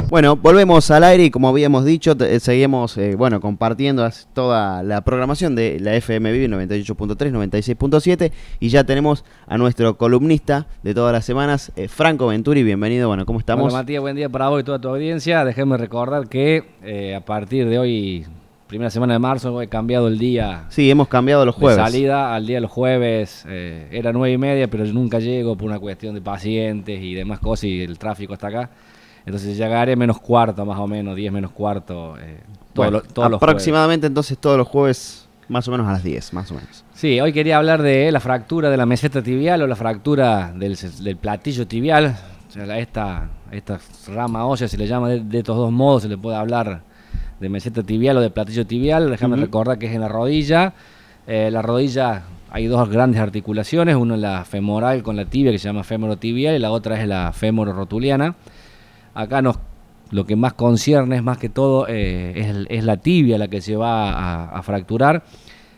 Bueno, volvemos al aire y como habíamos dicho, seguimos compartiendo toda la programación de la FM Vive 98.3, 96.7 y ya tenemos a nuestro columnista de todas las semanas, Franco Venturi. Bienvenido, bueno, ¿cómo estamos? Hola Matías, buen día para vos y toda tu audiencia. Déjenme recordar que a partir de hoy, primera semana de marzo, he cambiado el día. Sí, hemos cambiado los jueves. De salida al día de los jueves, era 9:30, pero yo nunca llego por una cuestión de pacientes y demás cosas y el tráfico está acá. Entonces llegaré menos cuarto, más o menos, 10 menos cuarto, todos los jueves. Aproximadamente entonces todos los jueves, más o menos a las 10, más o menos. Sí, hoy quería hablar de la fractura de la meseta tibial o la fractura del platillo tibial. O sea, esta rama ósea se le llama de estos dos modos, se le puede hablar de meseta tibial o de platillo tibial. Déjame recordar que es en la rodilla. La rodilla hay dos grandes articulaciones, una es la femoral con la tibia que se llama femorotibial y la otra es la femororotuliana. Acá lo que más concierne es más que todo es la tibia la que se va a fracturar.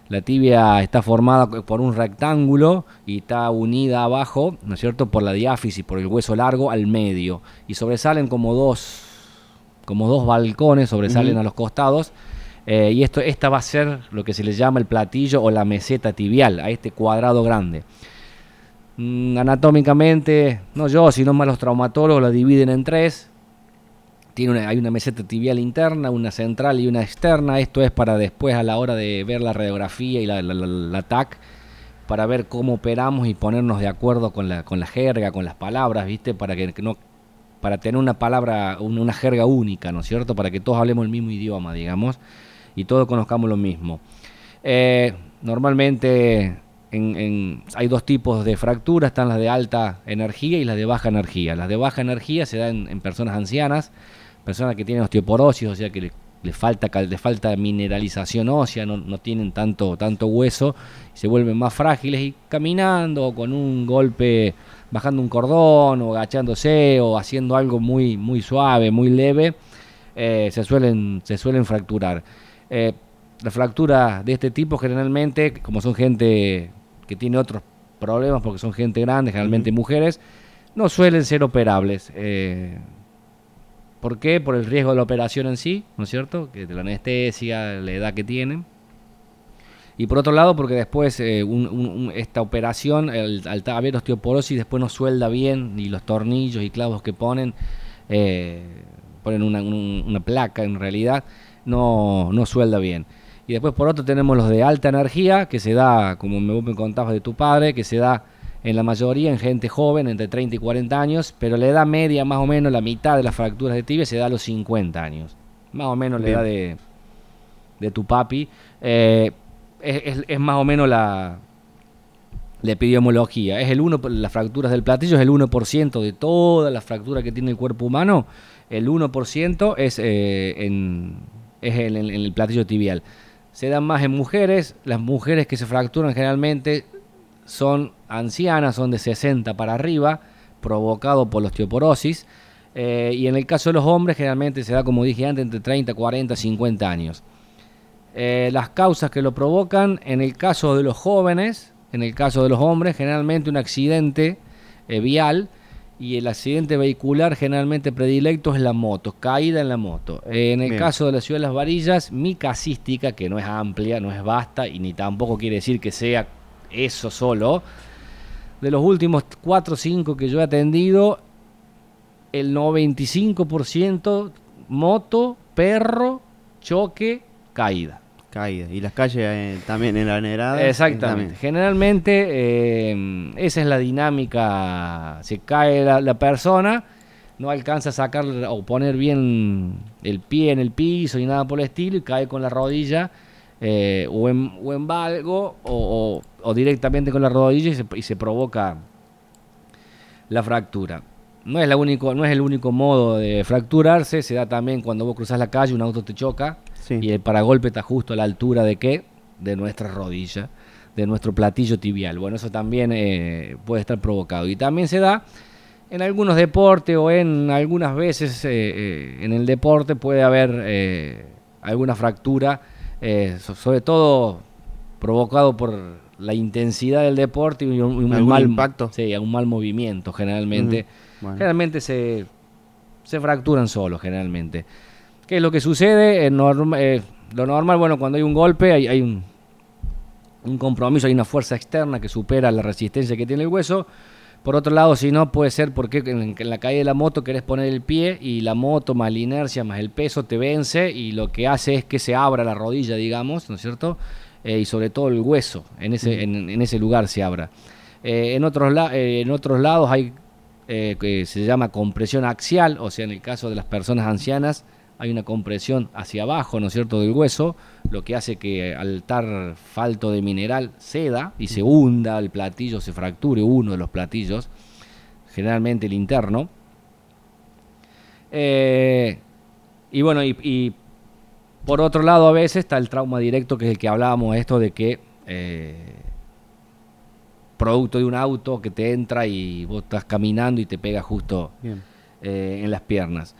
La tibia está formada por un rectángulo y está unida abajo, ¿no es cierto?, por la diáfisis, por el hueso largo al medio. Y sobresalen como dos balcones, sobresalen a los costados. Y esta va a ser lo que se le llama el platillo o la meseta tibial, a este cuadrado grande. Anatómicamente, no yo, sino más los traumatólogos la dividen en tres. Hay una meseta tibial interna, una central y una externa. Esto es para después, a la hora de ver la radiografía y la TAC, para ver cómo operamos y ponernos de acuerdo con la jerga, con las palabras, ¿viste? Para tener una palabra, una jerga única, ¿no es cierto? Para que todos hablemos el mismo idioma, digamos, y todos conozcamos lo mismo. Normalmente hay dos tipos de fracturas, están las de alta energía y las de baja energía. Las de baja energía se dan en personas ancianas, personas que tienen osteoporosis, o sea que le falta mineralización ósea, no tienen tanto hueso, se vuelven más frágiles y caminando o con un golpe, bajando un cordón o agachándose o haciendo algo muy, muy suave, muy leve, se suelen fracturar. La fractura de este tipo generalmente, como son gente que tiene otros problemas porque son gente grande, generalmente mujeres, no suelen ser operables. ¿Por qué? Por el riesgo de la operación en sí, ¿no es cierto? Que de la anestesia, la edad que tienen. Y por otro lado, porque después esta operación, al haber osteoporosis, después no suelda bien, y los tornillos y clavos que ponen una placa en realidad, no suelda bien. Y después por otro tenemos los de alta energía, que se da, como vos me contabas de tu padre, que se da en la mayoría en gente joven, entre 30 y 40 años, pero la edad media, más o menos la mitad de las fracturas de tibia se da a los 50 años. Más o menos bien. La edad de tu papi. Es más o menos la epidemiología. Las fracturas del platillo es el 1% de todas las fracturas que tiene el cuerpo humano. El 1% es en el platillo tibial. Se dan más en mujeres. Las mujeres que se fracturan generalmente son ancianas, son de 60 para arriba, provocado por la osteoporosis. Y en el caso de los hombres generalmente se da, como dije antes, entre 30, 40, 50 años. Las causas que lo provocan, en el caso de los jóvenes, en el caso de los hombres, generalmente un accidente vial, y el accidente vehicular generalmente predilecto es la moto, caída en la moto. En el caso de la ciudad de Las Varillas, mi casística, que no es amplia, no es vasta, y ni tampoco quiere decir que sea eso solo, de los últimos 4 o 5 que yo he atendido, el 95% moto, perro, choque, caída. Y las calles también en la Nerada. Exactamente. Generalmente esa es la dinámica. Se cae la persona, no alcanza a sacar o poner bien el pie en el piso y nada por el estilo, y cae con la rodilla o en valgo o directamente con la rodilla y se provoca la fractura. No es el único modo de fracturarse. Se da también cuando vos cruzás la calle, un auto te choca. Sí. Y el paragolpe está justo a la altura de ¿qué? De nuestra rodilla, de nuestro platillo tibial. Bueno, eso también puede estar provocado. Y también se da en algunos deportes o en algunas veces en el deporte puede haber alguna fractura, sobre todo provocado por la intensidad del deporte y un mal impacto. Sí, un mal movimiento generalmente. Bueno. Generalmente se fracturan solos generalmente. ¿Qué es lo que sucede? Lo normal, bueno, cuando hay un golpe, hay un compromiso, hay una fuerza externa que supera la resistencia que tiene el hueso. Por otro lado, si no, puede ser porque en la caída de la moto querés poner el pie y la moto más la inercia más el peso te vence y lo que hace es que se abra la rodilla, digamos, ¿no es cierto? Y sobre todo el hueso, en ese lugar se abra. En otros lados hay que se llama compresión axial, o sea, en el caso de las personas ancianas hay una compresión hacia abajo, ¿no es cierto?, del hueso, lo que hace que al estar falto de mineral ceda y se hunda el platillo, se fracture uno de los platillos, generalmente el interno. Y bueno, y por otro lado a veces está el trauma directo, que es el que hablábamos, esto de que producto de un auto que te entra y vos estás caminando y te pega justo en las piernas.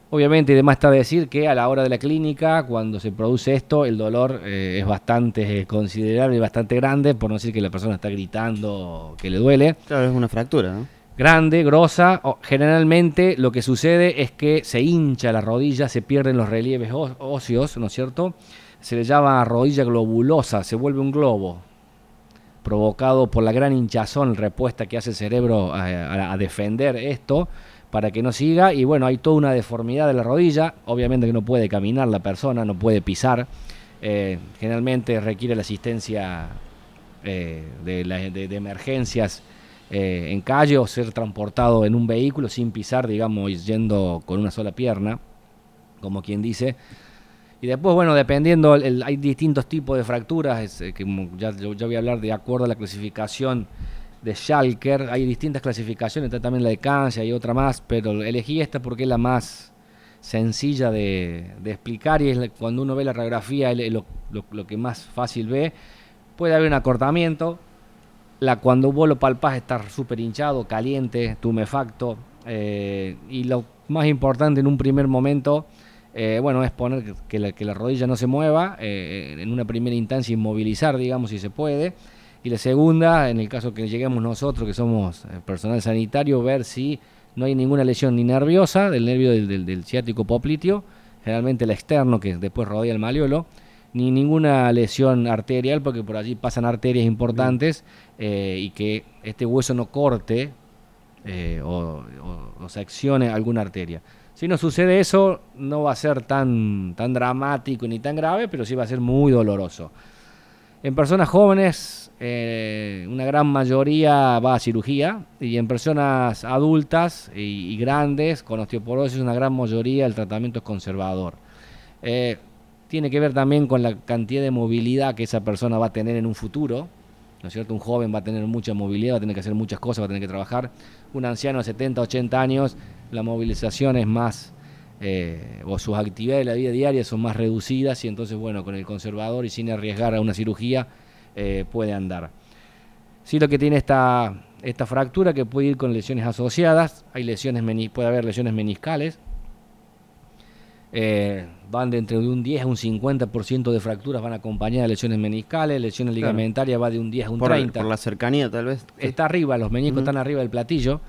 Obviamente, y además está decir que a la hora de la clínica, cuando se produce esto, el dolor es bastante considerable y bastante grande, por no decir que la persona está gritando que le duele. Claro, es una fractura, ¿no? Grande, grosa. Generalmente lo que sucede es que se hincha la rodilla, se pierden los relieves óseos, ¿no es cierto? Se le llama rodilla globulosa, se vuelve un globo, provocado por la gran hinchazón, respuesta que hace el cerebro a defender esto, para que no siga, y bueno, hay toda una deformidad de la rodilla, obviamente que no puede caminar la persona, no puede pisar, generalmente requiere la asistencia de emergencias en calle o ser transportado en un vehículo sin pisar, digamos, yendo con una sola pierna, como quien dice. Y después, bueno, dependiendo, hay distintos tipos de fracturas, que ya voy a hablar de acuerdo a la clasificación de Schalker. Hay distintas clasificaciones, está también la de Kancia y otra más, pero elegí esta porque es la más sencilla de explicar y es cuando uno ve la radiografía lo que más fácil ve. Puede haber un acortamiento, cuando vos lo palpás está súper hinchado, caliente, tumefacto, y lo más importante en un primer momento, bueno, es poner que la rodilla no se mueva, en una primera instancia inmovilizar, digamos, si se puede. Y la segunda, en el caso que lleguemos nosotros, que somos personal sanitario, ver si no hay ninguna lesión ni nerviosa del nervio del ciático popliteo, generalmente el externo que después rodea el malleolo, ni ninguna lesión arterial, porque por allí pasan arterias importantes, y que este hueso no corte o seccione alguna arteria. Si no sucede eso, no va a ser tan dramático ni tan grave, pero sí va a ser muy doloroso. En personas jóvenes, una gran mayoría va a cirugía, y en personas adultas y grandes con osteoporosis, una gran mayoría el tratamiento es conservador. Tiene que ver también con la cantidad de movilidad que esa persona va a tener en un futuro, ¿no es cierto? Un joven va a tener mucha movilidad, va a tener que hacer muchas cosas, va a tener que trabajar. Un anciano de 70, 80 años, la movilización es más, o sus actividades de la vida diaria son más reducidas, y entonces, bueno, con el conservador y sin arriesgar a una cirugía, puede andar. Sí, lo que tiene esta fractura, que puede ir con lesiones asociadas, puede haber lesiones meniscales, van de entre un 10 a un 50% de fracturas van acompañadas de lesiones meniscales, lesiones ligamentarias va de un 10 a un 30. Por la cercanía, tal vez. Está arriba, los meniscos están arriba del platillo.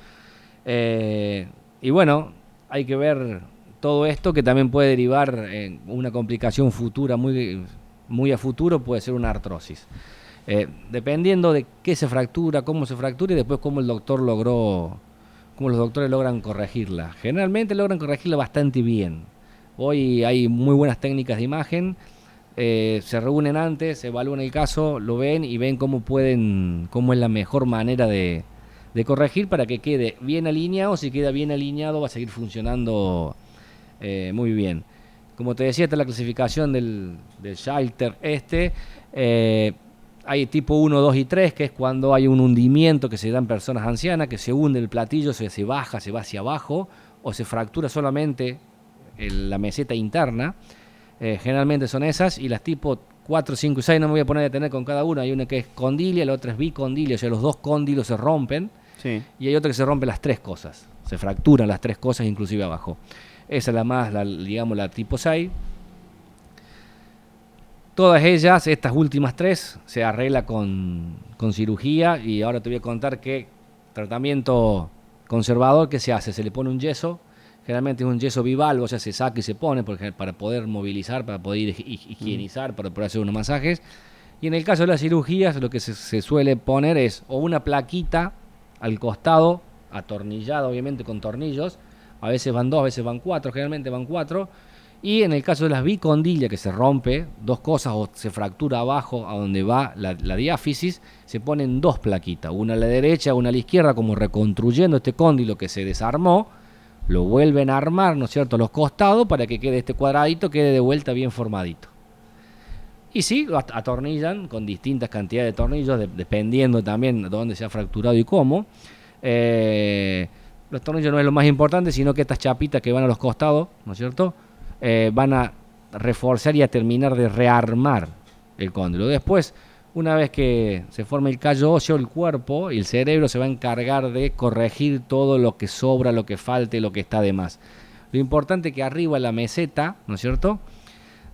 Y bueno, hay que ver todo esto, que también puede derivar en una complicación futura, muy a futuro, puede ser una artrosis. Dependiendo de qué se fractura, cómo se fractura y después cómo los doctores logran corregirla. Generalmente logran corregirla bastante bien. Hoy hay muy buenas técnicas de imagen, se reúnen antes, evalúan el caso, lo ven y ven cómo es la mejor manera de corregir para que quede bien alineado. Si queda bien alineado, va a seguir funcionando muy bien. Como te decía, está la clasificación del Schalter. Hay tipo 1, 2 y 3, que es cuando hay un hundimiento que se da en personas ancianas, que se hunde el platillo, se baja, se va hacia abajo, o se fractura solamente la meseta interna. Generalmente son esas, y las tipo 4, 5 y 6 no me voy a poner a detener con cada una. Hay una que es condilia, la otra es bicondilia, o sea, los dos cóndilos se rompen, sí. Y hay otra que se rompe las tres cosas, se fracturan las tres cosas inclusive abajo. Esa es la tipo 6. Todas ellas, estas últimas tres, se arregla con cirugía, y ahora te voy a contar que tratamiento conservador que se hace, se le pone un yeso Generalmente es un yeso bivalvo, o sea, se saca y se pone para poder movilizar, para poder higienizar, para poder hacer unos masajes. Y en el caso de las cirugías, lo que se suele poner es o una plaquita al costado, atornillada obviamente con tornillos, a veces van 2, a veces van 4, generalmente van 4. Y en el caso de las bicondillas, que se rompe 2 cosas o se fractura abajo a donde va la diáfisis, se ponen 2 plaquitas, una a la derecha, una a la izquierda, como reconstruyendo este cóndilo que se desarmó, lo vuelven a armar, ¿no es cierto?, a los costados para que quede este cuadradito, quede de vuelta bien formadito. Y sí, lo atornillan con distintas cantidades de tornillos, dependiendo también de dónde se ha fracturado y cómo. Los tornillos no es lo más importante, sino que estas chapitas que van a los costados, ¿no es cierto?, van a reforzar y a terminar de rearmar el cóndilo. Después, una vez que se forma el callo óseo, el cuerpo y el cerebro se va a encargar de corregir todo lo que sobra, lo que falte, lo que está de más. Lo importante es que arriba la meseta, ¿no es cierto?,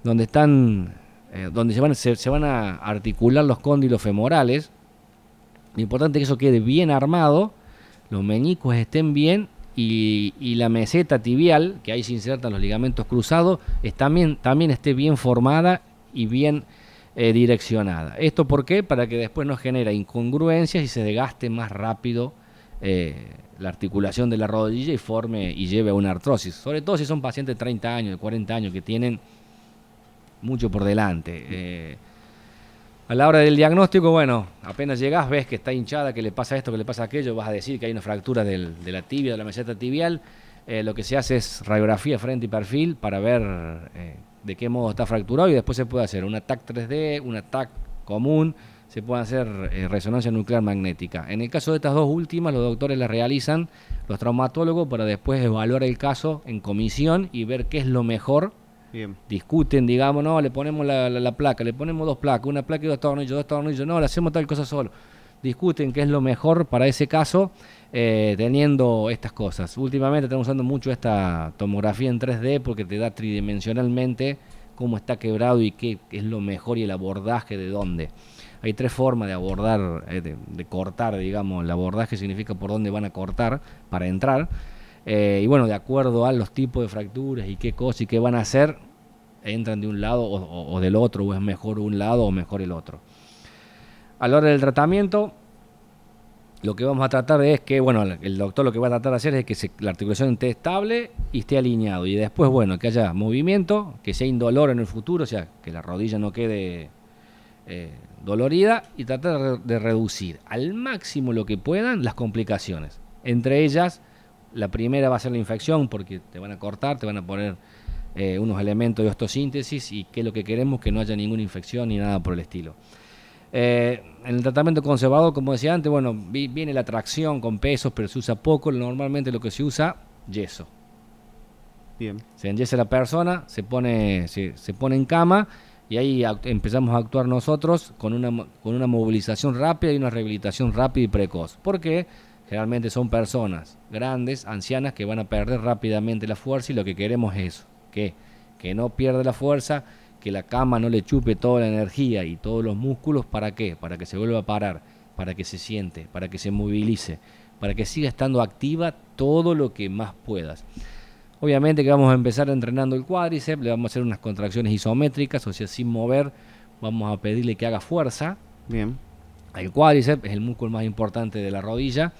donde están, donde se van a articular los cóndilos femorales, lo importante es que eso quede bien armado, los meñicos estén bien y la meseta tibial, que ahí se insertan los ligamentos cruzados, también esté bien formada y bien direccionada. ¿Esto por qué? Para que después no genere incongruencias y se desgaste más rápido la articulación de la rodilla y lleve a una artrosis. Sobre todo si son pacientes de 30 años, de 40 años, que tienen mucho por delante. A la hora del diagnóstico, bueno, apenas llegás, ves que está hinchada, que le pasa esto, que le pasa aquello, vas a decir que hay una fractura de la tibia, de la meseta tibial. Lo que se hace es radiografía frente y perfil para ver de qué modo está fracturado, y después se puede hacer un TAC 3D, un TAC común, se puede hacer resonancia nuclear magnética. En el caso de estas dos últimas, los doctores las realizan, los traumatólogos, para después evaluar el caso en comisión y ver qué es lo mejor. Bien. Discuten, digamos, no, le ponemos la placa, le ponemos 2 placas, una placa y 2 tornillos, no, le hacemos tal cosa solo. Discuten qué es lo mejor para ese caso, teniendo estas cosas. Últimamente estamos usando mucho esta tomografía en 3D porque te da tridimensionalmente cómo está quebrado y qué es lo mejor y el abordaje de dónde. Hay 3 formas de abordar, de cortar, digamos, el abordaje significa por dónde van a cortar para entrar. Y bueno, de acuerdo a los tipos de fracturas y qué cosas y qué van a hacer, entran de un lado o del otro, o es mejor un lado o mejor el otro. A la hora del tratamiento, lo que vamos a tratar es que, bueno, el doctor lo que va a tratar de hacer es que la articulación esté estable y esté alineado. Y después, bueno, que haya movimiento, que sea indolor en el futuro, o sea, que la rodilla no quede dolorida, y tratar de reducir al máximo lo que puedan las complicaciones. Entre ellas, la primera va a ser la infección, porque te van a cortar, te van a poner unos elementos de osteosíntesis, y que lo que queremos es que no haya ninguna infección ni nada por el estilo. En el tratamiento conservador, como decía antes, bueno, viene la tracción con pesos, pero se usa poco. Normalmente lo que se usa, yeso. Bien. Se enyesa la persona, se pone en cama, y ahí empezamos a actuar nosotros con una movilización rápida y una rehabilitación rápida y precoz. ¿Por qué? Generalmente son personas grandes, ancianas, que van a perder rápidamente la fuerza, y lo que queremos es eso, que no pierda la fuerza, que la cama no le chupe toda la energía y todos los músculos. ¿Para qué? Para que se vuelva a parar, para que se siente, para que se movilice, para que siga estando activa todo lo que más puedas. Obviamente que vamos a empezar entrenando el cuádriceps, le vamos a hacer unas contracciones isométricas, o sea, sin mover, vamos a pedirle que haga fuerza. Bien. El cuádriceps es el músculo más importante de la rodilla,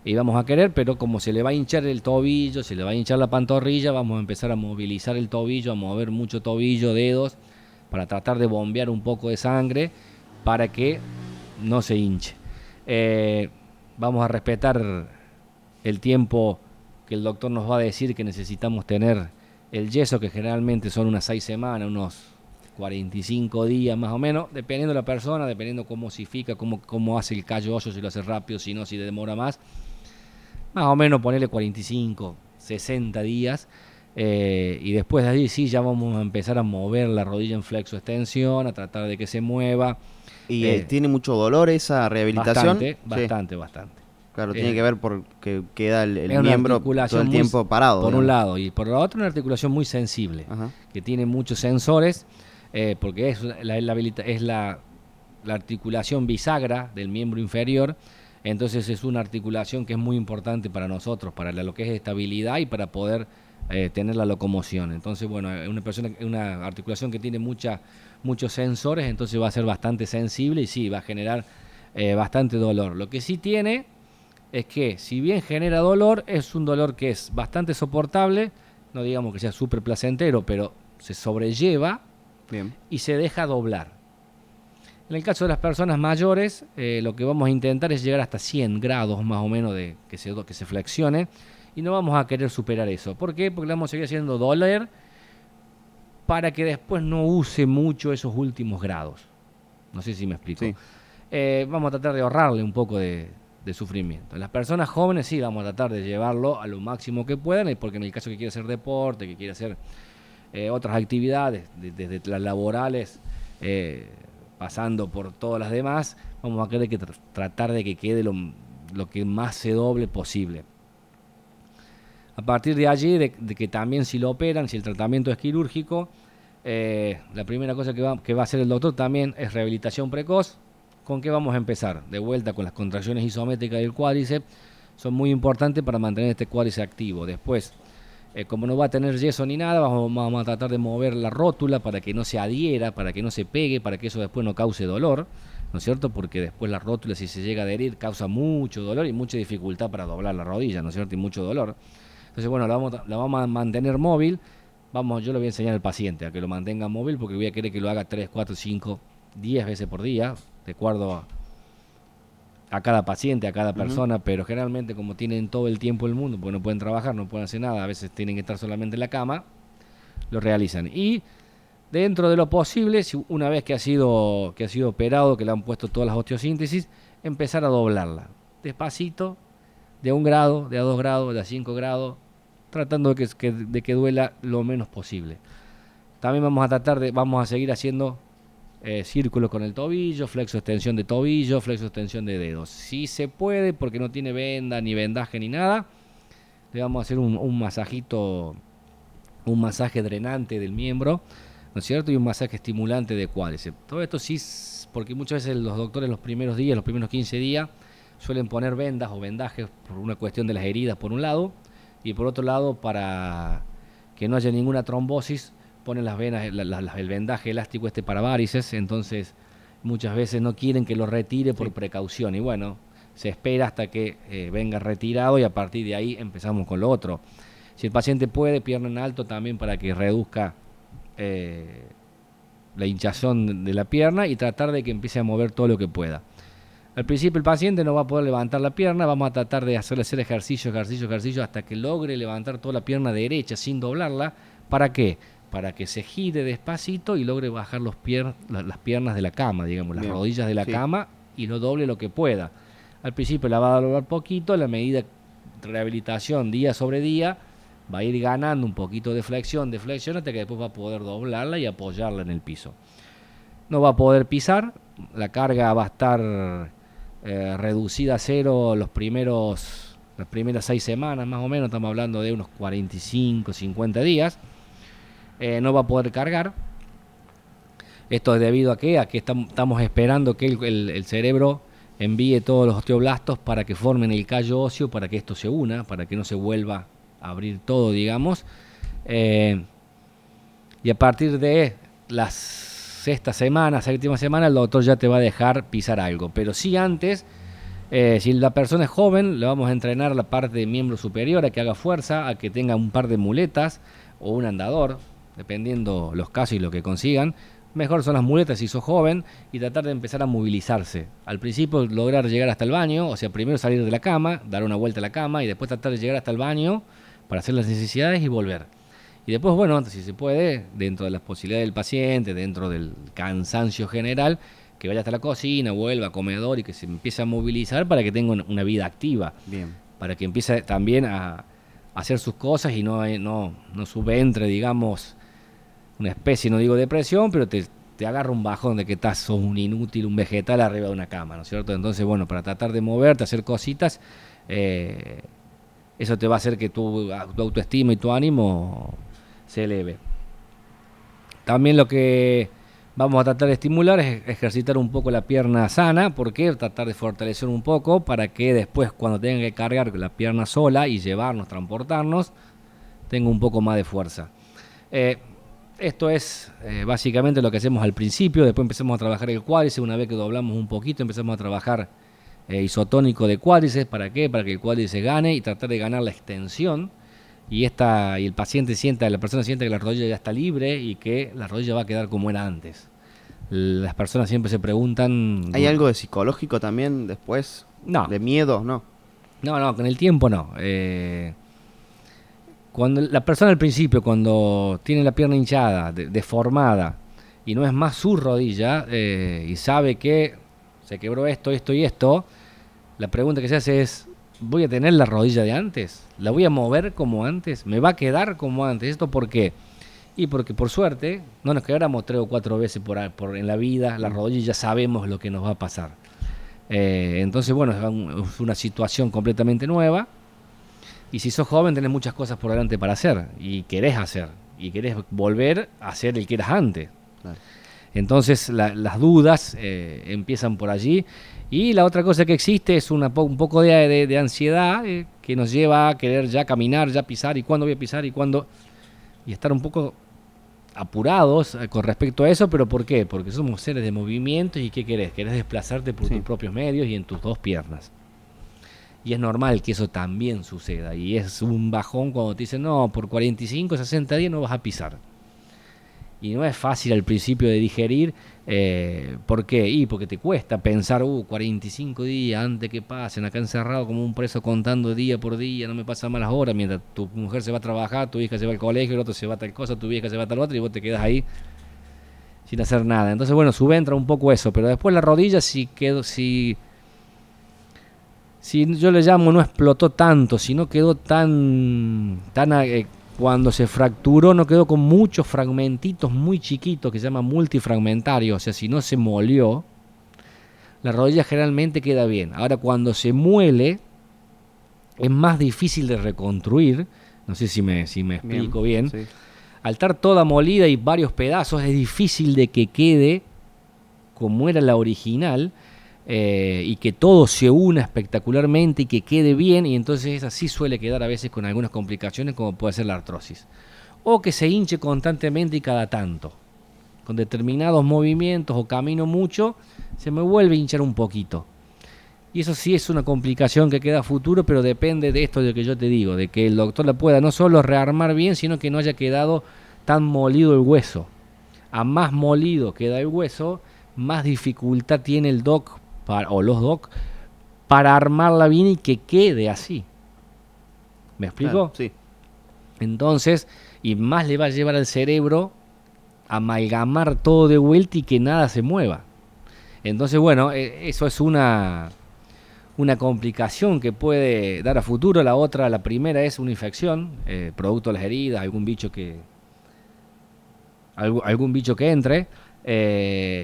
y vamos a querer, pero como se le va a hinchar el tobillo, se le va a hinchar la pantorrilla, vamos a empezar a movilizar el tobillo, a mover mucho tobillo, dedos, para tratar de bombear un poco de sangre para que no se hinche. Vamos a respetar el tiempo que el doctor nos va a decir que necesitamos tener el yeso, que generalmente son unas 6 semanas, unos 45 días más o menos, dependiendo de la persona, dependiendo cómo osifica, cómo hace el callo óseo, si lo hace rápido, si no, si demora más. Más o menos ponerle 45, 60 días. Y después de allí sí ya vamos a empezar a mover la rodilla en flexo-extensión, a tratar de que se mueva. ¿Y tiene mucho dolor esa rehabilitación? Bastante. Claro, tiene que ver porque queda el miembro todo el tiempo parado. Por un lado, y por el otro una articulación muy sensible, que tiene muchos sensores, porque es la articulación bisagra del miembro inferior. Entonces es una articulación que es muy importante para nosotros, para lo que es estabilidad y para poder tener la locomoción. Entonces, bueno, es una articulación que tiene muchos sensores, entonces va a ser bastante sensible y sí, va a generar bastante dolor. Lo que sí tiene es que, si bien genera dolor, es un dolor que es bastante soportable, no digamos que sea súper placentero, pero se sobrelleva. Bien. Y se deja doblar. En el caso de las personas mayores, lo que vamos a intentar es llegar hasta 100 grados más o menos de que se flexione, y no vamos a querer superar eso. ¿Por qué? Porque le vamos a seguir haciendo doler para que después no use mucho esos últimos grados. No sé si me explico. Sí. Vamos a tratar de ahorrarle un poco de sufrimiento. En las personas jóvenes sí vamos a tratar de llevarlo a lo máximo que puedan, porque en el caso que quiera hacer deporte, que quiera hacer otras actividades, desde las laborales, pasando por todas las demás, vamos a querer tratar de que quede lo que más se doble posible. A partir de allí, de que también si lo operan, si el tratamiento es quirúrgico, la primera cosa que va a hacer el doctor también es rehabilitación precoz. ¿Con qué vamos a empezar? De vuelta con las contracciones isométricas del cuádriceps, son muy importantes para mantener este cuádriceps activo. Después, como no va a tener yeso ni nada, vamos a tratar de mover la rótula para que no se adhiera, para que no se pegue, para que eso después no cause dolor, ¿no es cierto? Porque después la rótula, si se llega a adherir, causa mucho dolor y mucha dificultad para doblar la rodilla, ¿no es cierto? Y mucho dolor. Entonces, bueno, la vamos a mantener móvil. Yo le voy a enseñar al paciente a que lo mantenga móvil, porque voy a querer que lo haga 3, 4, 5, 10 veces por día, de acuerdo a cada paciente, a cada persona, pero generalmente, como tienen todo el tiempo del mundo, porque no pueden trabajar, no pueden hacer nada, a veces tienen que estar solamente en la cama, lo realizan. Y dentro de lo posible, una vez que ha sido operado, que le han puesto todas las osteosíntesis, empezar a doblarla, despacito, de 1 grado, de a 2 grados, de a 5 grados, tratando de que duela lo menos posible. También vamos a seguir haciendo círculos con el tobillo, flexo extensión de tobillo, flexo extensión de dedos. Si se puede, porque no tiene venda, ni vendaje, ni nada, le vamos a hacer un masajito, un masaje drenante del miembro, ¿no es cierto? Y un masaje estimulante de cuádriceps. Todo esto sí, porque muchas veces los doctores los primeros 15 días, suelen poner vendas o vendajes por una cuestión de las heridas por un lado, y por otro lado, para que no haya ninguna trombosis, ponen las venas, el vendaje elástico para varices. Entonces muchas veces no quieren que lo retire por precaución, y bueno, se espera hasta que venga retirado, y a partir de ahí empezamos con lo otro. Si el paciente puede, pierna en alto también, para que reduzca la hinchazón de la pierna, y tratar de que empiece a mover todo lo que pueda. Al principio el paciente no va a poder levantar la pierna, vamos a tratar de hacer ejercicio hasta que logre levantar toda la pierna derecha sin doblarla. ¿Para qué? Para que se gire despacito y logre bajar las piernas de la cama, digamos, las rodillas de la cama, y lo doble lo que pueda. Al principio la va a doblar poquito, a la medida de rehabilitación día sobre día, va a ir ganando un poquito de flexión, hasta que después va a poder doblarla y apoyarla en el piso. No va a poder pisar, la carga va a estar reducida a cero las primeras 6 semanas más o menos, estamos hablando de unos 45, 50 días. No va a poder cargar. Esto es debido a que estamos esperando que el cerebro envíe todos los osteoblastos para que formen el callo óseo, para que esto se una, para que no se vuelva a abrir todo, digamos. Y a partir de la séptima semana, el doctor ya te va a dejar pisar algo. Pero sí, antes, si la persona es joven, le vamos a entrenar la parte de miembro superior, a que haga fuerza, a que tenga un par de muletas o un andador, dependiendo los casos y lo que consigan. Mejor son las muletas si sos joven, y tratar de empezar a movilizarse. Al principio lograr llegar hasta el baño, o sea, primero salir de la cama, dar una vuelta a la cama, y después tratar de llegar hasta el baño para hacer las necesidades y volver. Y después, bueno, si se puede, dentro de las posibilidades del paciente, dentro del cansancio general, que vaya hasta la cocina, vuelva a comedor y que se empiece a movilizar para que tenga una vida activa. Bien. Para que empiece también a hacer sus cosas y no subentre, digamos, una especie, no digo depresión, pero te agarra un bajón de que sos un inútil, un vegetal arriba de una cama, ¿no es cierto? Entonces, bueno, para tratar de moverte, hacer cositas, eso te va a hacer que tu autoestima y tu ánimo se eleve. También lo que vamos a tratar de estimular es ejercitar un poco la pierna sana. ¿Por qué? Tratar de fortalecer un poco para que después, cuando tengan que cargar la pierna sola y llevarnos, transportarnos, tenga un poco más de fuerza. Esto es básicamente lo que hacemos al principio. Después empezamos a trabajar el cuádriceps. Una vez que doblamos un poquito, empezamos a trabajar isotónico de cuádriceps. ¿Para qué? Para que el cuádriceps gane y tratar de ganar la extensión. Y el paciente sienta, la persona siente que la rodilla ya está libre y que la rodilla va a quedar como era antes. Las personas siempre se preguntan... ¿Hay algo de psicológico también después? No. ¿De miedo? No. No, con el tiempo no. Cuando la persona al principio, cuando tiene la pierna hinchada, deformada, y no es más su rodilla, y sabe que se quebró esto y esto, la pregunta que se hace es, ¿voy a tener la rodilla de antes? ¿La voy a mover como antes? ¿Me va a quedar como antes? ¿Esto por qué? Y porque por suerte no nos quebramos 3 o 4 veces en la vida la rodilla y ya sabemos lo que nos va a pasar. Entonces, bueno, es una situación completamente nueva. Y si sos joven tenés muchas cosas por delante para hacer. Y querés volver a ser el que eras antes. Claro. Entonces las dudas empiezan por allí. Y la otra cosa que existe es un poco de ansiedad que nos lleva a querer ya caminar, ya pisar. ¿Y cuándo voy a pisar? ¿Y cuándo? Y estar un poco apurados con respecto a eso. ¿Pero por qué? Porque somos seres de movimiento. ¿Y qué querés? Querés desplazarte por tus propios medios y en tus dos piernas. Y es normal que eso también suceda. Y es un bajón cuando te dicen, no, por 45, 60 días no vas a pisar. Y no es fácil al principio de digerir. ¿Por qué? Porque te cuesta pensar, 45 días antes que pasen, acá encerrado como un preso contando día por día, no me pasan malas horas, mientras tu mujer se va a trabajar, tu hija se va al colegio, el otro se va a tal cosa, tu vieja se va a tal otra, y vos te quedas ahí sin hacer nada. Entonces, bueno, subentra un poco eso. Pero después la rodilla, si yo le llamo, no explotó tanto, si no quedó cuando se fracturó no quedó con muchos fragmentitos muy chiquitos que se llama multifragmentario, o sea, si no se molió, la rodilla generalmente queda bien. Ahora, cuando se muele, es más difícil de reconstruir, no sé si me explico bien. Sí. Al estar toda molida y varios pedazos, es difícil de que quede como era la original. Y que todo se una espectacularmente y que quede bien, y entonces así suele quedar a veces con algunas complicaciones como puede ser la artrosis, o que se hinche constantemente y cada tanto, con determinados movimientos o camino mucho, se me vuelve a hinchar un poquito, y eso sí es una complicación que queda a futuro, pero depende de esto de que yo te digo, de que el doctor la pueda no solo rearmar bien, sino que no haya quedado tan molido el hueso. A más molido queda el hueso, más dificultad tiene el doc o los doc para armarla bien y que quede así. ¿Me explico? Sí. Entonces, y más le va a llevar al cerebro amalgamar todo de vuelta y que nada se mueva. Entonces, bueno, eso es una complicación que puede dar a futuro. La primera es una infección, producto de las heridas, algún bicho que entre,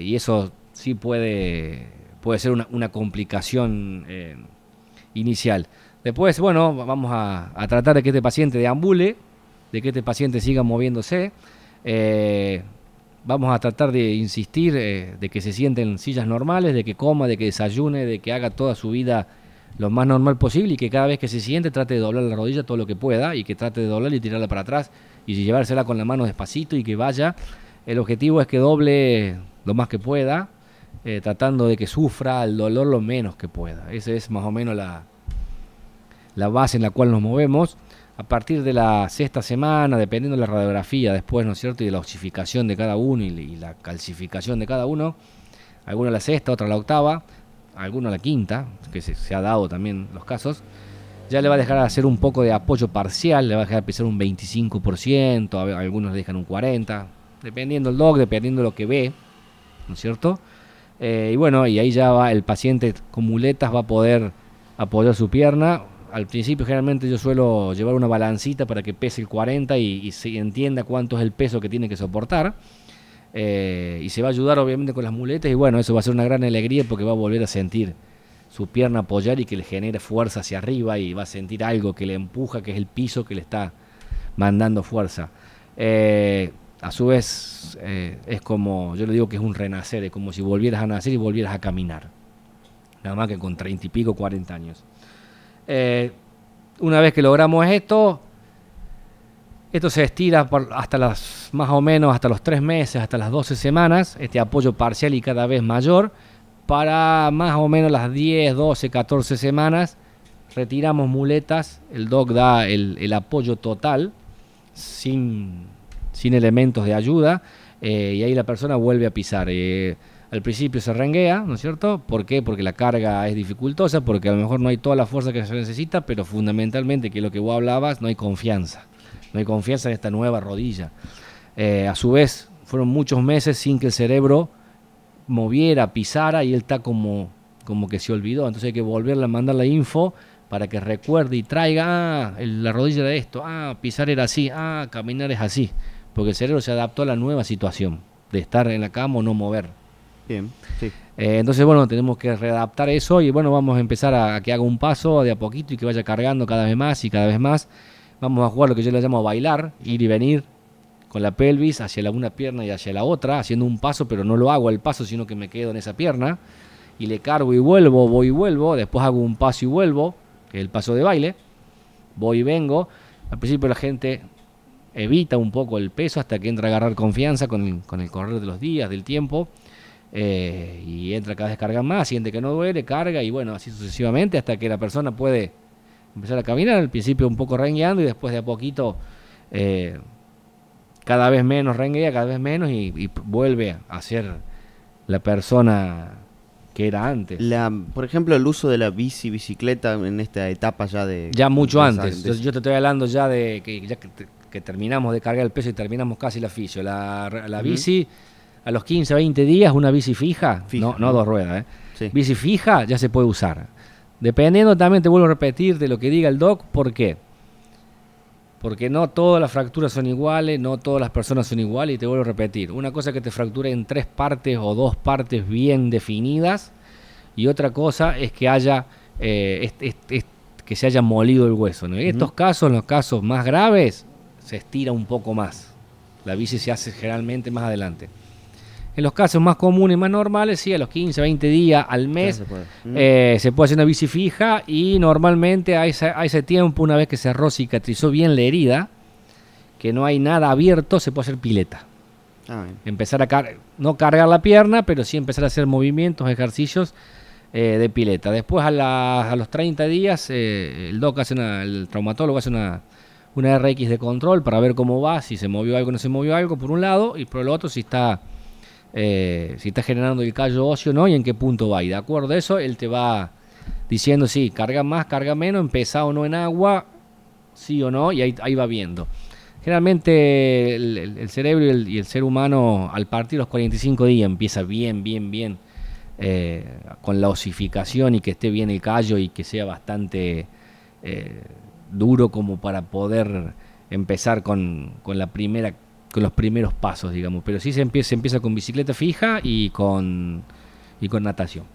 y eso sí puede ser una complicación inicial. Después, bueno, vamos a tratar de que este paciente deambule, de que este paciente siga moviéndose. Vamos a tratar de insistir de que se siente en sillas normales, de que coma, de que desayune, de que haga toda su vida lo más normal posible y que cada vez que se siente trate de doblar la rodilla todo lo que pueda y que trate de doblarla y tirarla para atrás y llevársela con la mano despacito y que vaya. El objetivo es que doble lo más que pueda, tratando de que sufra el dolor lo menos que pueda. Esa es más o menos la base en la cual nos movemos. A partir de la sexta semana, dependiendo de la radiografía después, ¿no es cierto?, y de la osificación de cada uno y la calcificación de cada uno, algunos a la sexta, otro a la octava, algunos a la quinta, que se ha dado también los casos, ya le va a dejar hacer un poco de apoyo parcial, le va a dejar pisar un 25%, algunos le dejan un 40%, dependiendo del doc, dependiendo de lo que ve, ¿no es cierto? Y bueno, y ahí ya va el paciente con muletas, va a poder apoyar su pierna. Al principio generalmente yo suelo llevar una balancita para que pese el 40 y se entienda cuánto es el peso que tiene que soportar. Y se va a ayudar obviamente con las muletas y bueno, eso va a ser una gran alegría porque va a volver a sentir su pierna apoyar y que le genere fuerza hacia arriba y va a sentir algo que le empuja, que es el piso que le está mandando fuerza. A su vez es como, yo le digo que es un renacer, es como si volvieras a nacer y volvieras a caminar, nada más que con 30 y pico, 40 años. Una vez que logramos esto, Esto se estira más o menos hasta los 3 meses, hasta las 12 semanas, este apoyo parcial y cada vez mayor. Para más o menos las 10, 12, 14 semanas retiramos muletas, el doc da el apoyo total, sin elementos de ayuda, y ahí la persona vuelve a pisar. Al principio se renguea, ¿no es cierto? ¿Por qué? Porque la carga es dificultosa, porque a lo mejor no hay toda la fuerza que se necesita, pero fundamentalmente, que es lo que vos hablabas, no hay confianza. No hay confianza en esta nueva rodilla. A su vez, fueron muchos meses sin que el cerebro moviera, pisara, y él está como que se olvidó. Entonces hay que volverle a mandar la info para que recuerde y traiga, la rodilla era esto, pisar era así, caminar es así. Porque el cerebro se adaptó a la nueva situación de estar en la cama o no mover. Bien, sí. Entonces, bueno, tenemos que readaptar eso y, bueno, vamos a empezar a que haga un paso de a poquito y que vaya cargando cada vez más y cada vez más. Vamos a jugar lo que yo le llamo bailar, ir y venir con la pelvis hacia una pierna y hacia la otra, haciendo un paso, pero no lo hago al paso, sino que me quedo en esa pierna y le cargo y vuelvo, voy y vuelvo, después hago un paso y vuelvo, que es el paso de baile, voy y vengo. Al principio la gente evita un poco el peso hasta que entra a agarrar confianza con el correr de los días, del tiempo, y entra cada vez carga más, siente que no duele, carga y, bueno, así sucesivamente hasta que la persona puede empezar a caminar. Al principio un poco rengueando y después de a poquito cada vez menos renguea, cada vez menos y vuelve a ser la persona que era antes. Por ejemplo, el uso de la bicicleta en esta etapa ya mucho antes. Yo te estoy hablando ya de que terminamos de cargar el peso y terminamos casi la fisio. La bici, a los 15, 20 días, una bici fija, no dos ruedas, sí. Bici fija ya se puede usar. Dependiendo también, te vuelvo a repetir, de lo que diga el doc. ¿Por qué? Porque no todas las fracturas son iguales, no todas las personas son iguales, y te vuelvo a repetir. Una cosa es que te fracture en 3 partes o 2 partes bien definidas, y otra cosa es que haya que se haya molido el hueso, ¿no? En estos casos, en los casos más graves, se estira un poco más. La bici se hace generalmente más adelante. En los casos más comunes, más normales, sí, a los 15, 20 días, al mes, se puede hacer una bici fija, y normalmente a ese tiempo, una vez que cerró, cicatrizó bien la herida, que no hay nada abierto, se puede hacer pileta. Empezar a no cargar la pierna, pero sí empezar a hacer movimientos, ejercicios de pileta. Después a los 30 días, el doc el traumatólogo hace una RX de control para ver cómo va, si se movió algo o no se movió algo, por un lado, y por el otro si está generando el callo óseo, ¿no? Y en qué punto va. Y de acuerdo a eso, él te va diciendo, sí, carga más, carga menos, empezá o no en agua, sí o no, y ahí va viendo. Generalmente el cerebro y el ser humano, al partir los 45 días, empieza bien, con la osificación, y que esté bien el callo y que sea bastante duro como para poder empezar con los primeros pasos, digamos. Pero sí se empieza con bicicleta fija y con natación.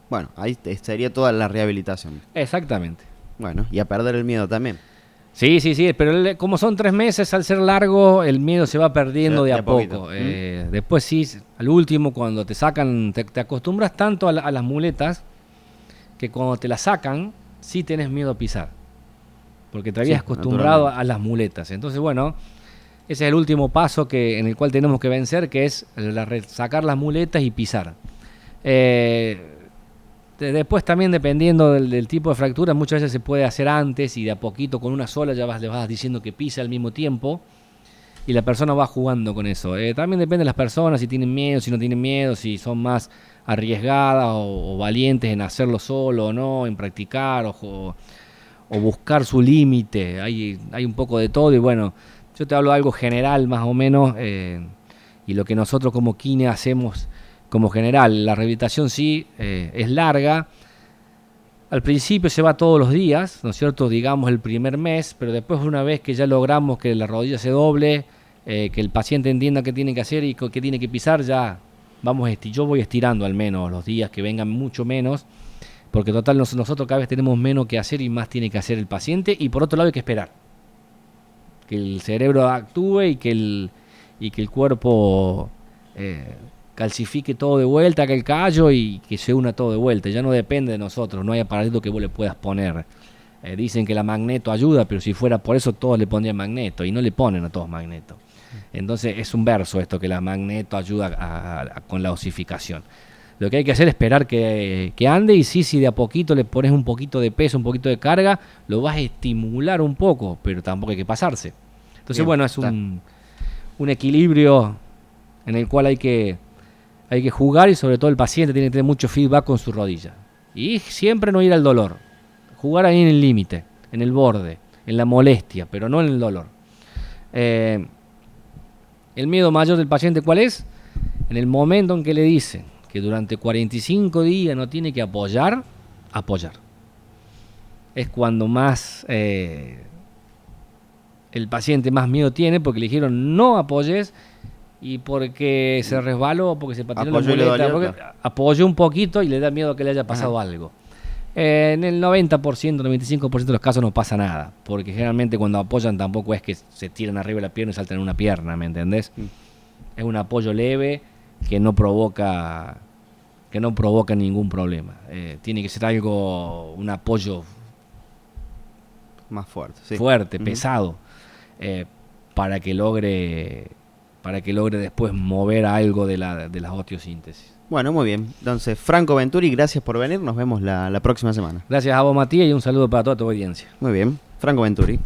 Bueno, ahí sería toda la rehabilitación. Exactamente. Bueno, y a perder el miedo también. Sí, pero como son 3 meses, al ser largo, el miedo se va perdiendo de a poco. Después sí, al último, cuando te sacan, te acostumbras tanto a las muletas, que cuando te las sacan, sí tenés miedo a pisar, porque te habías acostumbrado a las muletas. Entonces, bueno, ese es el último paso en el cual tenemos que vencer, que es sacar las muletas y pisar. Después también, dependiendo del tipo de fractura, muchas veces se puede hacer antes, y de a poquito con una sola ya le vas diciendo que pisa al mismo tiempo, y la persona va jugando con eso. También depende de las personas, si tienen miedo, si no tienen miedo, si son más arriesgadas o valientes en hacerlo solo o no, en practicar o buscar su límite. Hay un poco de todo, y bueno, yo te hablo de algo general más o menos, y lo que nosotros como kine hacemos como general. La rehabilitación sí es larga. Al principio se va todos los días, ¿no es cierto? Digamos el primer mes, pero después, una vez que ya logramos que la rodilla se doble, que el paciente entienda qué tiene que hacer y qué tiene que pisar, ya yo voy estirando al menos los días, que vengan mucho menos, porque total nosotros cada vez tenemos menos que hacer y más tiene que hacer el paciente, y por otro lado hay que esperar que el cerebro actúe y que el cuerpo calcifique todo de vuelta, que el callo, y que se una todo de vuelta. Ya no depende de nosotros, no hay aparatito que vos le puedas poner Dicen que la magneto ayuda, pero si fuera por eso todos le pondrían magneto y no le ponen a todos magneto. Entonces es un verso esto, que la magneto ayuda con la osificación. Lo que hay que hacer es esperar que ande, y sí, si de a poquito le pones un poquito de peso, un poquito de carga, lo vas a estimular un poco, pero tampoco hay que pasarse. Entonces, bien, bueno, es un equilibrio en el cual hay que jugar, y sobre todo el paciente tiene que tener mucho feedback con su rodilla. Y siempre no ir al dolor. Jugar ahí en el límite, en el borde, en la molestia, pero no en el dolor. El miedo mayor del paciente, ¿cuál es? En el momento en que le dicen que durante 45 días no tiene que apoyar. Es cuando más el paciente más miedo tiene, porque le dijeron no apoyes, y porque se resbaló, porque se patinó la muleta, porque apoyó un poquito y le da miedo que le haya pasado algo. En el 90%, 95% de los casos no pasa nada, porque generalmente cuando apoyan tampoco es que se tiran arriba de la pierna y saltan en una pierna, ¿me entendés? Es un apoyo leve que no provoca ningún problema. Tiene que ser un apoyo más fuerte, pesado, para que logre después mover algo de las osteosíntesis. Bueno, muy bien. Entonces, Franco Venturi, gracias por venir. Nos vemos la próxima semana. Gracias a vos, Matías, y un saludo para toda tu audiencia. Muy bien. Franco Venturi.